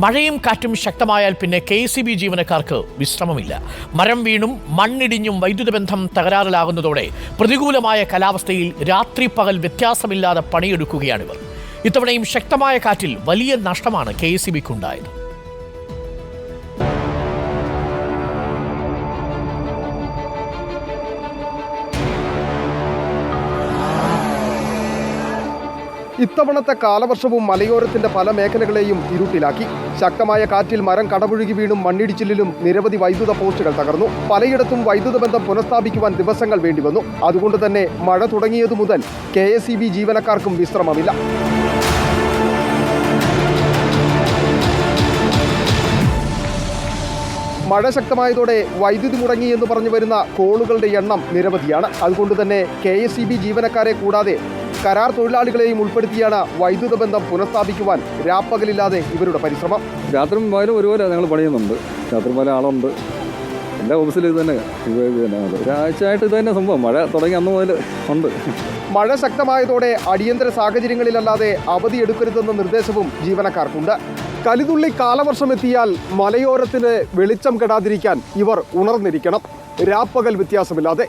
മഴയും കാറ്റും ശക്തമായാൽ പിന്നെ KCB ജീവനക്കാർക്ക് വിശ്രമമില്ല. മരം വീണും മണ്ണിടിഞ്ഞും വൈദ്യുത ബന്ധം തകരാറിലാകുന്നതോടെ പ്രതികൂലമായ കാലാവസ്ഥയിൽ രാത്രി പകൽ വ്യത്യാസമില്ലാതെ പണിയെടുക്കുകയാണിവർ. ഇത്തവണയും ശക്തമായ കാറ്റിൽ വലിയ നഷ്ടമാണ് KCBക്കുണ്ടായത്. ഇത്തവണത്തെ കാലവർഷവും മലയോരത്തിന്റെ പല മേഖലകളെയും ഇരുട്ടിലാക്കി. ശക്തമായ കാറ്റിൽ മരം കടപുഴുകി വീണും മണ്ണിടിച്ചിലിലും നിരവധി വൈദ്യുത പോസ്റ്റുകൾ തകർന്നു. പലയിടത്തും വൈദ്യുത ബന്ധം പുനഃസ്ഥാപിക്കുവാൻ ദിവസങ്ങൾ വേണ്ടിവന്നു. അതുകൊണ്ട് തന്നെ മഴ തുടങ്ങിയതു മുതൽ KCB ജീവനക്കാർക്കും വിശ്രമമില്ല. മഴ ശക്തമായതോടെ വൈദ്യുതി മുടങ്ങി എന്ന് പറഞ്ഞു വരുന്ന കോളുകളുടെ എണ്ണം നിരവധിയാണ്. അതുകൊണ്ട് തന്നെ KCB ജീവനക്കാരെ കൂടാതെ കരാർ തൊഴിലാളികളെയും ഉൾപ്പെടുത്തിയാണ് വൈദ്യുത ബന്ധം പുനഃസ്ഥാപിക്കുവാൻ രാപ്പകലില്ലാതെ ഇവരുടെ പരിശ്രമം. രാത്രിയും പകലും ഒരുപോലെ ഞങ്ങൾ പണിയുന്നുണ്ട്. രാത്രി പല ആളുണ്ട്. എൻ്റെ ഓഫീസിൽ ഇത് തന്നെ ഒരാഴ്ചയായിട്ട് ഇത് തന്നെ സംഭവം. മഴ തുടങ്ങി അന്ന് മുതൽ ഉണ്ട്. മഴ ശക്തമായതോടെ അടിയന്തര സാഹചര്യങ്ങളിലല്ലാതെ അവധി എടുക്കരുതെന്ന നിർദ്ദേശവും ജീവനക്കാർക്കുണ്ട്. കലിതുള്ളി കാലവർഷം എത്തിയാൽ മലയോരത്തിന് വെളിച്ചം കെടാതിരിക്കാൻ ഇവർ ഉണർന്നിരിക്കണം, രാപ്പകൽ വ്യത്യാസമില്ലാതെ.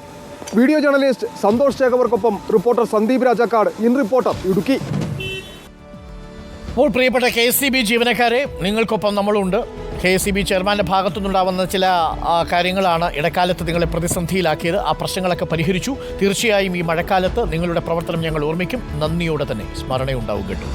വീഡിയോ ജേർണലിസ്റ്റ് സന്തോഷ് ചേകവർക്കൊപ്പം reporter Sandeep Rajakkad, in reporter, Idukki. അപ്പോൾ പ്രിയപ്പെട്ട KCB ജീവനക്കാരെ, നിങ്ങൾക്കൊപ്പം നമ്മളുണ്ട്. KCB ചെയർമാൻ്റെ ഭാഗത്തുനിന്നുണ്ടാവുന്ന ചില കാര്യങ്ങളാണ് ഇടക്കാലത്ത് നിങ്ങളെ പ്രതിസന്ധിയിലാക്കിയത്. ആ പ്രശ്നങ്ങളൊക്കെ പരിഹരിച്ചു. തീർച്ചയായും ഈ മഴക്കാലത്ത് നിങ്ങളുടെ പ്രവർത്തനം ഞങ്ങൾ ഓർമ്മിക്കും. നന്ദിയോടെ തന്നെ സ്മരണയുണ്ടാവും കേട്ടോ.